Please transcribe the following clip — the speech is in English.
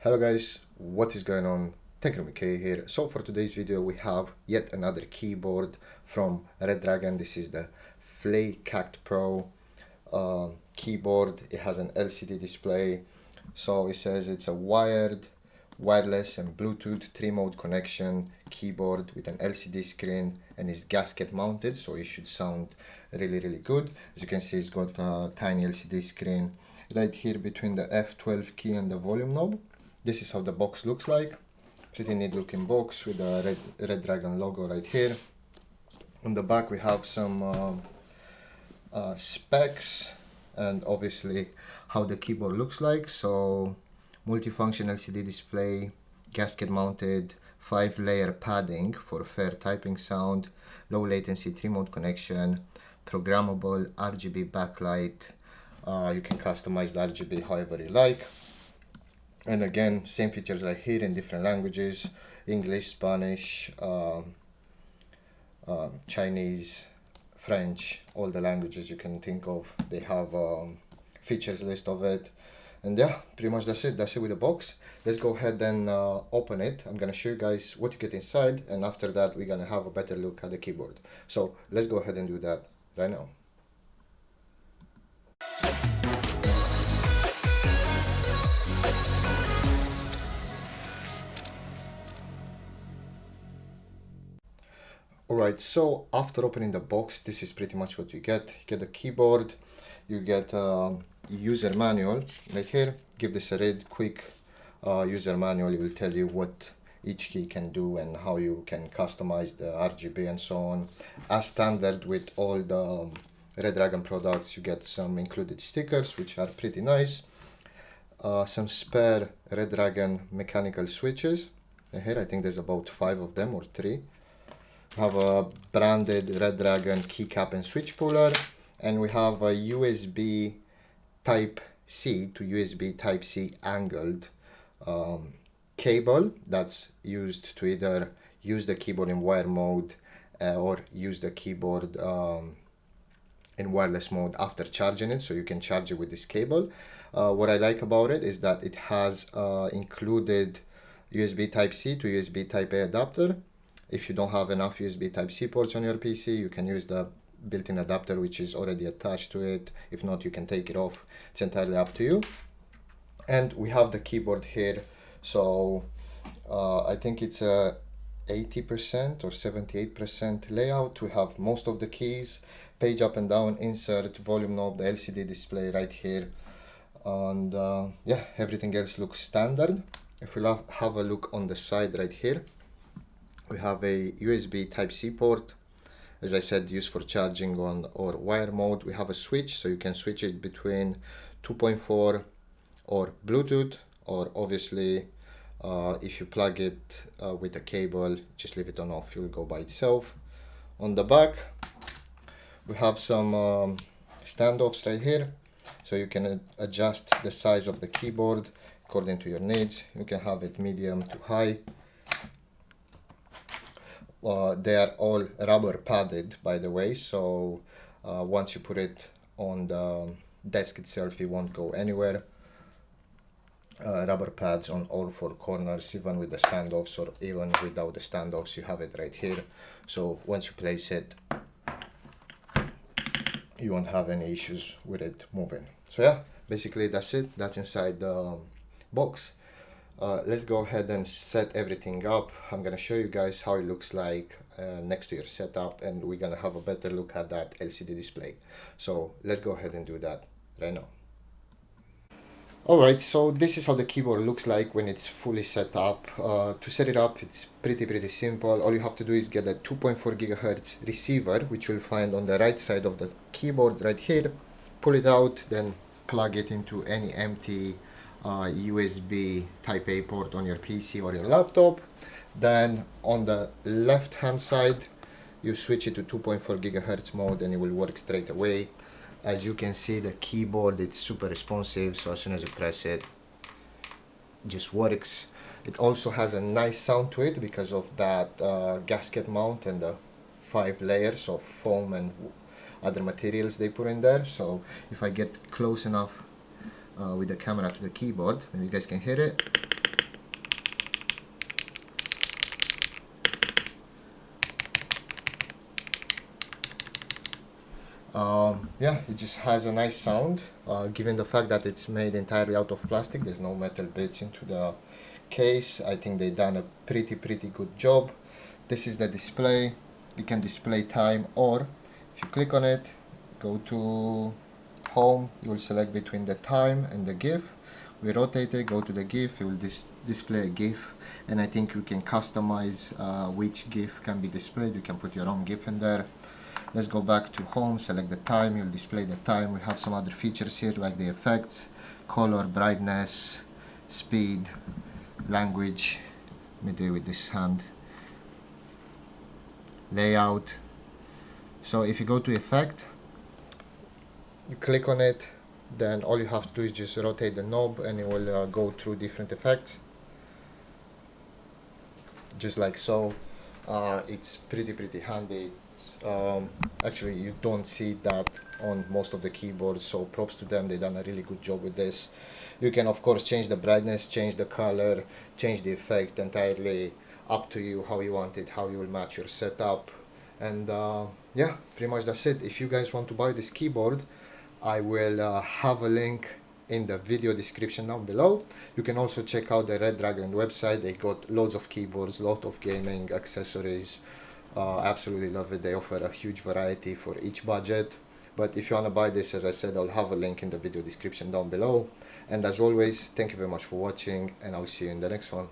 Hello guys, what is going on? Techroomuk here. So for today's video we have yet another keyboard from Redragon. This is the Flekact Pro keyboard. It has an LCD display. So it says it's a wired, wireless and Bluetooth 3-mode connection keyboard with an LCD screen and is gasket mounted, so it should sound really good. As you can see, it's got a tiny LCD screen right here between the F12 key and the volume knob. This is how the box looks like. Pretty neat looking box with the Redragon logo right here. On the back we have some specs and obviously how the keyboard looks like. So multifunction LCD display, gasket mounted, 5-layer padding for fair typing sound, low latency 3-mode connection, programmable RGB backlight. You can customize the RGB however you like. And again, same features like here in different languages: English, Spanish, Chinese, French, all the languages you can think of. They have features list of it. And yeah, pretty much that's it with the box. Let's go ahead and open it. I'm gonna show you guys what you get inside, and after that we're gonna have a better look at the keyboard. So let's go ahead and do that right now. Alright, so after opening the box, this is pretty much what you get. You get the keyboard, you get a user manual right here. Give this a read, quick user manual. It will tell you what each key can do and how you can customize the RGB and so on. As standard with all the Redragon products, you get some included stickers, which are pretty nice. Some spare Redragon mechanical switches. And here I think there's about 5 of them or 3. Have a branded Redragon keycap and switch puller, and we have a USB type C to USB type C angled cable that's used to either use the keyboard in wire mode or use the keyboard in wireless mode after charging it, so you can charge it with this cable. What I like about it is that it has included USB type C to USB type A adapter. If you don't have enough USB Type-C ports on your PC, you can use the built-in adapter which is already attached to it. If not, you can take it off. It's entirely up to you. And we have the keyboard here. So I think it's a 80% or 78% layout. We have most of the keys, page up and down, insert, volume knob, the LCD display right here. And yeah, everything else looks standard. If we have a look on the side right here, we have a USB Type-C port, as I said, used for charging on or wire mode. We have a switch, so you can switch it between 2.4 or Bluetooth, or obviously if you plug it with a cable, just leave it on off, it will go by itself. On the back we have some standoffs right here, so you can adjust the size of the keyboard according to your needs. You can have it medium to high. They are all rubber padded, by the way, so once you put it on the desk itself, it won't go anywhere. Rubber pads on all 4 corners, even with the standoffs or even without the standoffs, you have it right here. So once you place it, you won't have any issues with it moving. So yeah, basically that's it. That's inside the box. Let's go ahead and set everything up. I'm gonna show you guys how it looks like next to your setup, and we're gonna have a better look at that LCD display. So let's go ahead and do that right now. Alright, so this is how the keyboard looks like when it's fully set up. To set it up, it's pretty simple. All you have to do is get a 2.4 GHz receiver, which you'll find on the right side of the keyboard right here. Pull it out, then plug it into any empty USB Type A port on your PC or your laptop. Then on the left hand side you switch it to 2.4 GHz mode and it will work straight away. As you can see, the keyboard, it's super responsive, so as soon as you press it, it just works. It also has a nice sound to it because of that gasket mount and the 5 layers of foam and other materials they put in there. So if I get close enough with the camera to the keyboard, and you guys can hear it, Yeah, it just has a nice sound, given the fact that it's made entirely out of plastic. There's no metal bits into the case. I think they've done a pretty good job. This is the display. You can display time, or if you click on it, go to home, you will select between the time and the GIF. We rotate it, go to the GIF, it will display a GIF, and I think you can customize which GIF can be displayed. You can put your own GIF in there. Let's go back to home, select the time, you'll display the time. We have some other features here like the effects, color, brightness, speed, language. Let me do it with this hand. Layout. So if you go to effect, you click on it, then all you have to do is just rotate the knob and it will go through different effects, just like so. It's pretty handy. Actually, you don't see that on most of the keyboards, so props to them. They've done a really good job with this. You can of course change the brightness, change the color, change the effect, entirely up to you how you want it, how you will match your setup. And yeah, pretty much that's it. If you guys want to buy this keyboard, I will have a link in the video description down below. You can also check out the Redragon website. They got loads of keyboards, lot of gaming accessories. Absolutely love it. They offer a huge variety for each budget. But if you want to buy this, as I said, I'll have a link in the video description down below. And as always, thank you very much for watching, and I'll see you in the next one.